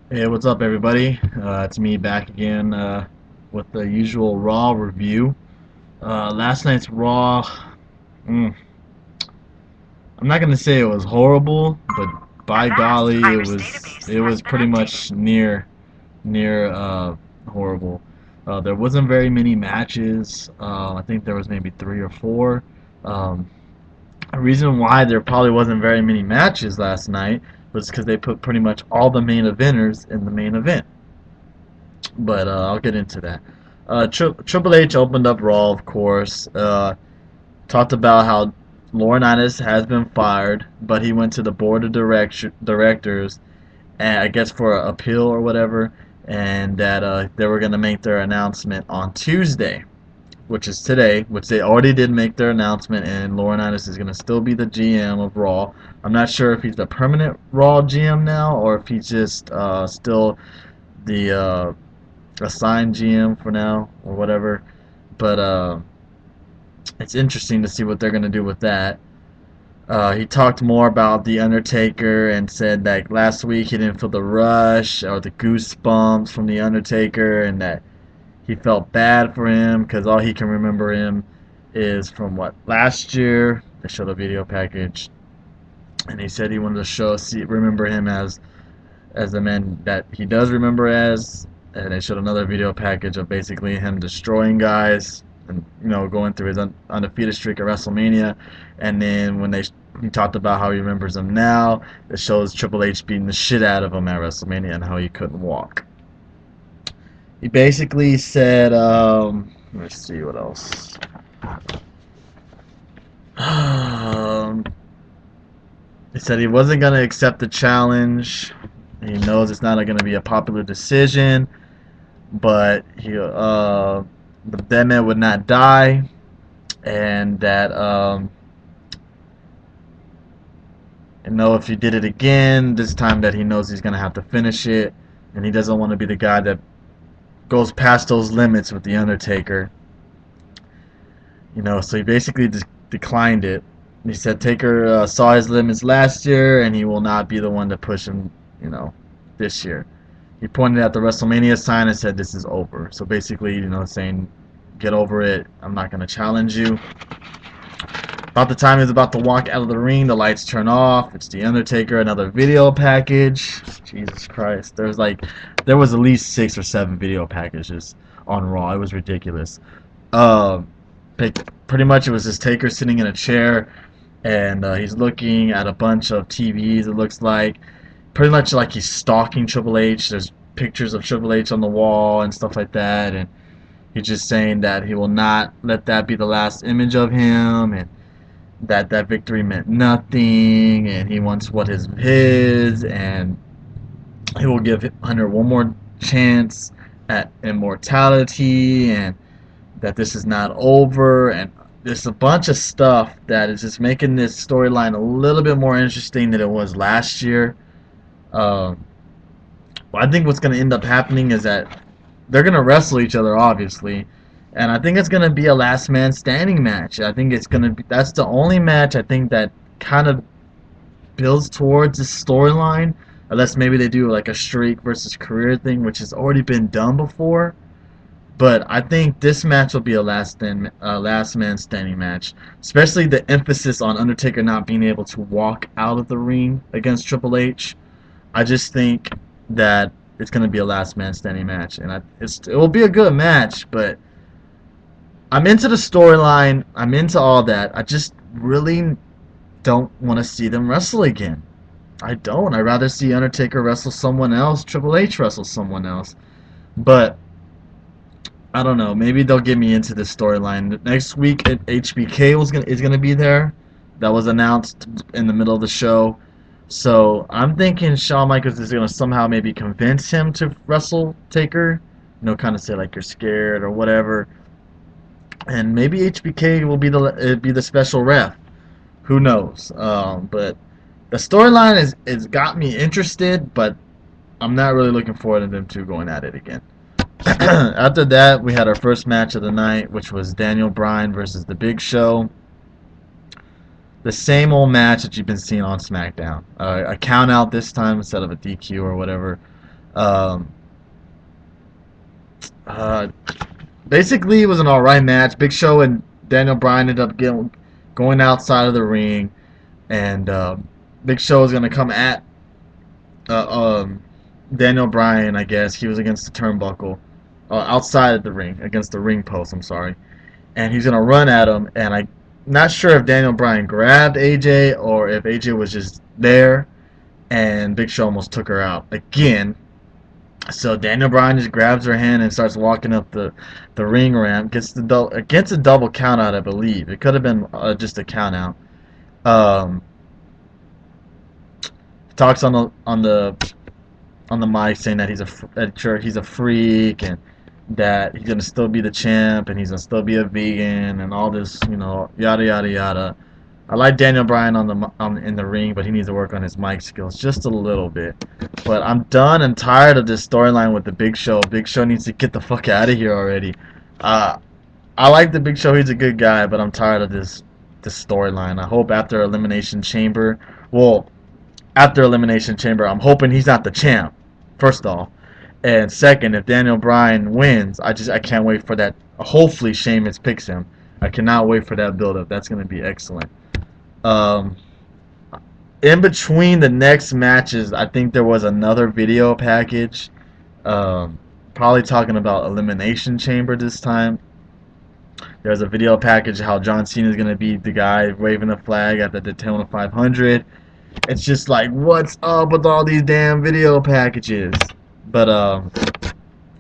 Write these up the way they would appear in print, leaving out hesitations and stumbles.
Hey, what's up, everybody? It's me back again with the usual Raw review. Last night's Raw, mm, I'm not gonna say it was horrible, but by golly, it was pretty much near horrible. There wasn't very many matches. I think there was maybe three or four. Um, a reason why there probably wasn't very many matches last night was because they put pretty much all the main eventers in the main event. But I'll get into that. Triple H opened up Raw, of course. Talked about how Laurinaitis has been fired, but he went to the board of directors, and I guess for an appeal or whatever, and that they were going to make their announcement on Tuesday, which is today, which they already did make their announcement, and Laurinaitis is going to still be the GM of Raw. I'm not sure if he's the permanent Raw GM now, or if he's just still the assigned GM for now or whatever. But it's interesting to see what they're gonna do with that. He talked more about the Undertaker and said that last week he didn't feel the rush or the goosebumps from the Undertaker, and that he felt bad for him because all he can remember him is from what last year. They showed a video package, and he said he wanted to remember him as the man that he does remember as. And they showed another video package of basically him destroying guys and going through his undefeated streak at WrestleMania. And then when he talked about how he remembers him now, it shows Triple H beating the shit out of him at WrestleMania and how he couldn't walk. He basically said, let's see what else. He said he wasn't gonna accept the challenge. He knows it's not going to be a popular decision, but the dead man would not die, and that if he did it again, this time that he knows he's gonna have to finish it, and he doesn't want to be the guy that goes past those limits with the Undertaker. So he basically declined it. He said Taker saw his limits last year, and he will not be the one to push him, this year. He pointed at the WrestleMania sign and said, "This is over." So basically, saying, "Get over it. I'm not going to challenge you." About the time he was about to walk out of the ring, the lights turn off. It's the Undertaker, another video package. Jesus Christ. There was at least 6 or 7 video packages on Raw. It was ridiculous. Uh, Pretty much it was just Taker sitting in a chair, and he's looking at a bunch of TVs, it looks like. Pretty much like he's stalking Triple H. There's pictures of Triple H on the wall and stuff like that, and he's just saying that he will not let that be the last image of him, and that victory meant nothing, and he wants what is his, and he will give Hunter one more chance at immortality, and that this is not over, and there's a bunch of stuff that is just making this storyline a little bit more interesting than it was last year. Um, I think what's going to end up happening is that they're going to wrestle each other, obviously, and I think it's going to be a last man standing match. I think it's going to be that's the only match I think that kind of builds towards this storyline, unless maybe they do like a streak versus career thing, which has already been done before. But I think this match will be a last man standing match, especially the emphasis on Undertaker not being able to walk out of the ring against Triple H. I just think that it's going to be a last man standing match, and it will be a good match. But I'm into the storyline. I'm into all that. I just really don't want to see them wrestle again. I don't. I'd rather see Undertaker wrestle someone else, Triple H wrestle someone else. But I don't know. Maybe they'll get me into this storyline. Next week, HBK is gonna be there. That was announced in the middle of the show. So I'm thinking Shawn Michaels is gonna somehow maybe convince him to wrestle Taker. Kind of say like you're scared or whatever. And maybe HBK will be the special ref. Who knows? But the storyline is got me interested, but I'm not really looking forward to them two going at it again. After that, we had our first match of the night, which was Daniel Bryan versus The Big Show. The same old match that you've been seeing on SmackDown. A count out this time instead of a DQ or whatever. Um, uh, Basically, it was an alright match. Big Show and Daniel Bryan ended up going outside of the ring, and Big Show is gonna come at uh, um, Daniel Bryan. I guess he was against the turnbuckle, outside of the ring, against the ring post. I'm sorry, and he's gonna run at him. And I'm not sure if Daniel Bryan grabbed AJ or if AJ was just there, and Big Show almost took her out again. So Daniel Bryan just grabs her hand and starts walking up the ring ramp. Gets a double count out, I believe. It could have been just a count out. Um, Talks on the mic saying that he's a freak and that he's gonna still be the champ and he's gonna still be a vegan and all this, yada yada yada. I like Daniel Bryan in the ring, but he needs to work on his mic skills just a little bit. But I'm done and tired of this storyline with the Big Show. Big Show needs to get the fuck out of here already. I like the Big Show; he's a good guy, but I'm tired of this storyline. I hope after Elimination Chamber, I'm hoping he's not the champ. First off, and second, if Daniel Bryan wins, I can't wait for that. Hopefully, Sheamus picks him. I cannot wait for that build up. That's gonna be excellent. Um, in between the next matches, I think there was another video package. Probably talking about Elimination Chamber this time. There's a video package how John Cena is going to be the guy waving the flag at the Daytona 500. It's just like, what's up with all these damn video packages? But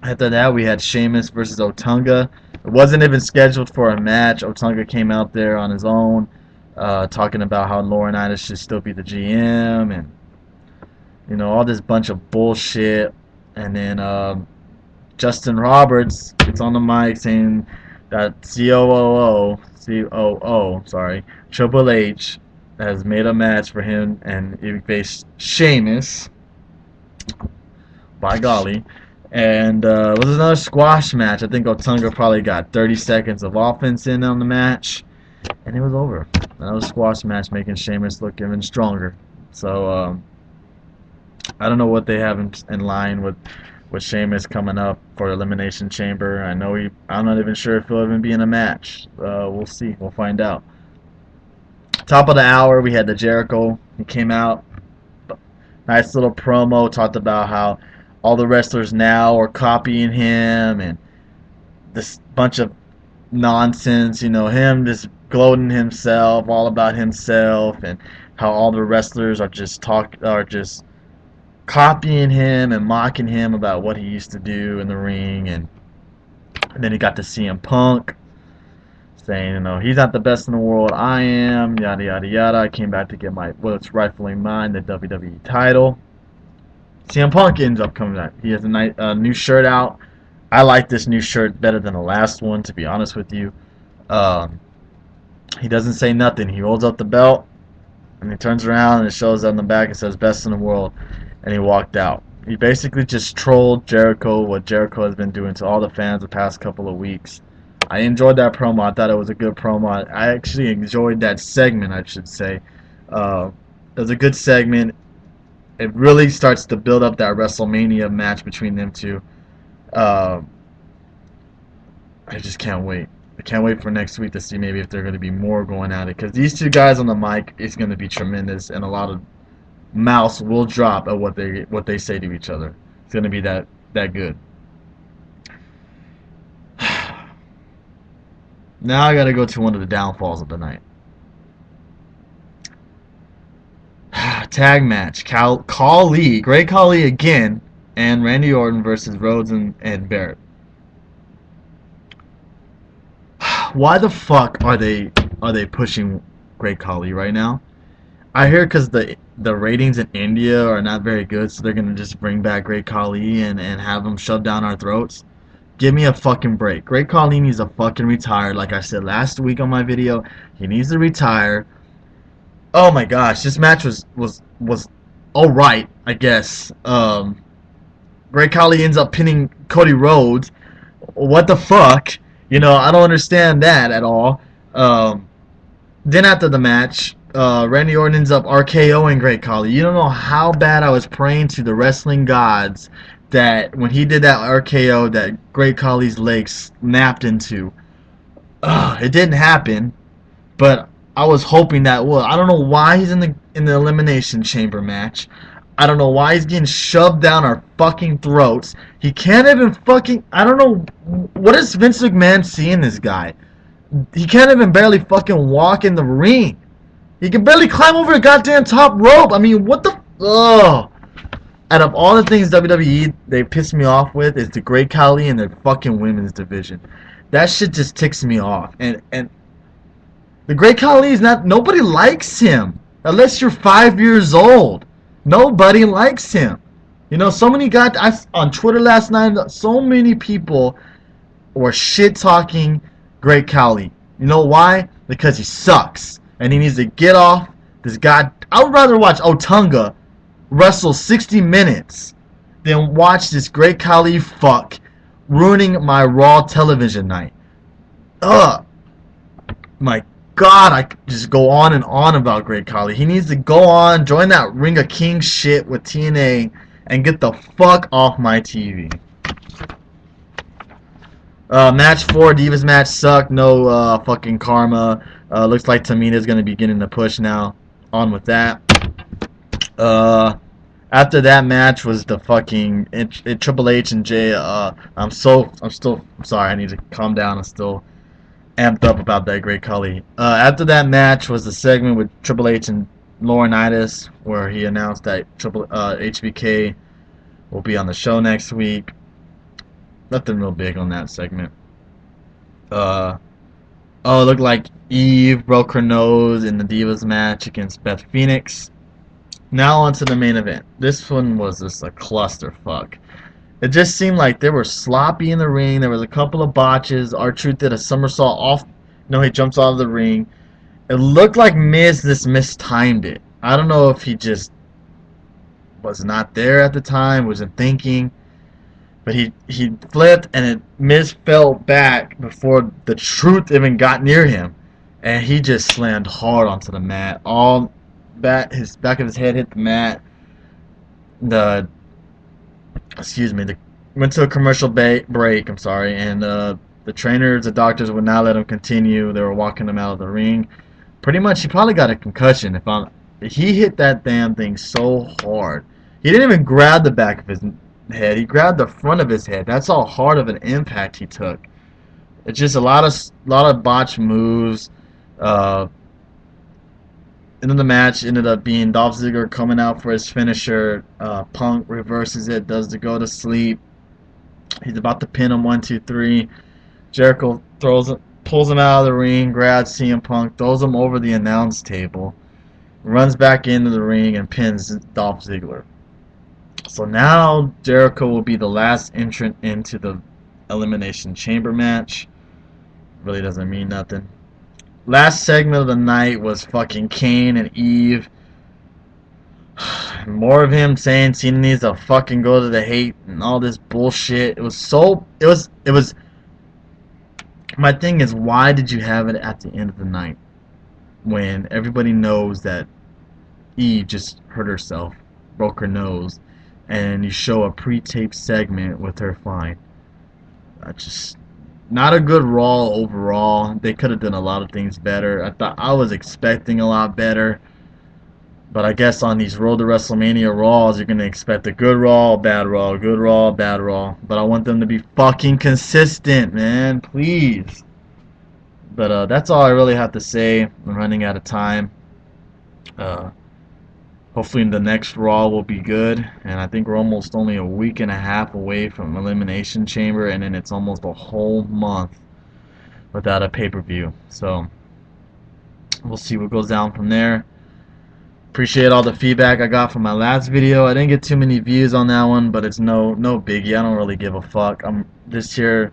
after that, we had Sheamus versus Otunga. It wasn't even scheduled for a match. Otunga came out there on his own. Talking about how Laurinaitis should still be the GM and all this bunch of bullshit. And then Justin Roberts gets on the mic saying that Triple H has made a match for him and he faced Sheamus. By golly. And it was another squash match. I think Otunga probably got 30 seconds of offense in on the match. And it was over. Another squash match making Sheamus look even stronger. So, I don't know what they have in line with Sheamus coming up for Elimination Chamber. I'm not even sure if he'll even be in a match. We'll see. We'll find out. Top of the hour, we had the Jericho. He came out. Nice little promo. Talked about how all the wrestlers now are copying him and this bunch of nonsense. Him just gloating himself, all about himself, and how all the wrestlers are just copying him and mocking him about what he used to do in the ring. And then he got to CM Punk saying, he's not the best in the world, I am, yada yada yada. I came back to get what's rightfully mine, the WWE title. CM Punk ends up coming back. He has a new shirt out. I like this new shirt better than the last one, to be honest with you. He doesn't say nothing. He rolls up the belt, and he turns around, and it shows on the back, and says, best in the world, and he walked out. He basically just trolled Jericho, what Jericho has been doing to all the fans the past couple of weeks. I enjoyed that promo. I thought it was a good promo. I actually enjoyed that segment, I should say. It was a good segment. It really starts to build up that WrestleMania match between them two. I just can't wait. I can't wait for next week to see maybe if they're going to be more going at it. Because these two guys on the mic, it's going to be tremendous. And a lot of mouths will drop at what they say to each other. It's going to be that good. Now I got to go to one of the downfalls of the night. Tag match. Khali, Great Khali again, and Randy Orton versus Rhodes and Barrett. Why the fuck are they pushing Great Khali right now? I hear because the ratings in India are not very good, so they're gonna just bring back Great Khali and have him shove down our throats. Give me a fucking break. Great Khali needs to fucking retire. Like I said last week on my video, he needs to retire. Oh my gosh, this match was alright, I guess. Great Khali ends up pinning Cody Rhodes. What the fuck? I don't understand that at all. Then after the match, Randy Orton ends up RKOing Great Khali. You don't know how bad I was praying to the wrestling gods that when he did that RKO, that Great Khali's legs snapped into. It didn't happen, but I was hoping that would. I don't know why he's in the elimination chamber match. I don't know why he's getting shoved down our fucking throats. He can't even fucking. I don't know what is Vince McMahon seeing this guy. He can't even barely fucking walk in the ring. He can barely climb over the goddamn top rope. I mean, what the? Ugh. Out of all the things WWE they piss me off with is the Great Khali and their fucking women's division. That shit just ticks me off. And the Great Khali is not. Nobody likes him unless you're 5 years old. Nobody likes him. You know, so many guys on Twitter last night. So many people were shit talking Great Khali. You know why? Because he sucks. And he needs to get off this guy. I would rather watch Otunga wrestle 60 minutes than watch this Great Khali fuck ruining my Raw television night. Ugh. My God, I could just go on and on about Great Khali. He needs to go on, join that Ring of Kings shit with TNA, and get the fuck off my TV. Match 4, Divas match sucked. No fucking karma. Looks like Tamina's going to be getting the push now. On with that. After that match was the fucking Triple H and Jay. I'm sorry. I need to calm down. I'm still amped up about that Great Khali. After that match was the segment with Triple H and Laurinaitis, where he announced that HBK will be on the show next week. Nothing real big on that segment. It looked like Eve broke her nose in the Divas match against Beth Phoenix. Now on to the main event. This one was just a clusterfuck. It just seemed like they were sloppy in the ring. There was a couple of botches. R-Truth did a somersault off. No, he jumps out of the ring. It looked like Miz just mistimed it. I don't know if he just was not there at the time, wasn't thinking. But he flipped, and Miz fell back before the Truth even got near him, and he just slammed hard onto the mat. His back of his head hit the mat. Went to a commercial break. I'm sorry, and the trainers, the doctors would not let him continue. They were walking him out of the ring. Pretty much, he probably got a concussion. He hit that damn thing so hard. He didn't even grab the back of his head. He grabbed the front of his head. That's how hard of an impact he took. It's just a lot of botched moves. End of the match ended up being Dolph Ziggler coming out for his finisher. Punk reverses it, does the go to sleep. He's about to pin him 1, 2, 3. Jericho pulls him out of the ring, grabs CM Punk, throws him over the announce table, runs back into the ring and pins Dolph Ziggler. So now Jericho will be the last entrant into the Elimination Chamber match. Really doesn't mean nothing. Last segment of the night was fucking Kane and Eve. More of him saying Cena needs to fucking go to the hate and all this bullshit. It was. My thing is, why did you have it at the end of the night when everybody knows that Eve just hurt herself, broke her nose, and you show a pre-taped segment with her fine? Just not a good Raw overall. They could have done a lot of things better. I was expecting a lot better, but I guess on these Road to WrestleMania Raws, you're gonna expect a good Raw, bad Raw, good Raw, bad Raw. But I want them to be fucking consistent, man, please. But that's all I really have to say. I'm running out of time. Hopefully the next Raw will be good, and I think we're almost only a week and a half away from Elimination Chamber, and then it's almost a whole month without a pay-per-view. So we'll see what goes down from there. Appreciate all the feedback I got from my last video. I didn't get too many views on that one, but it's no biggie. I don't really give a fuck. I'm just here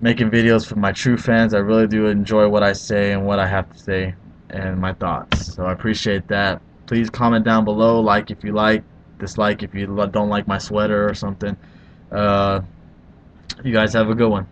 making videos for my true fans. I really do enjoy what I say and what I have to say and my thoughts. So I appreciate that. Please comment down below, like if you like, dislike if you don't like my sweater or something. You guys have a good one.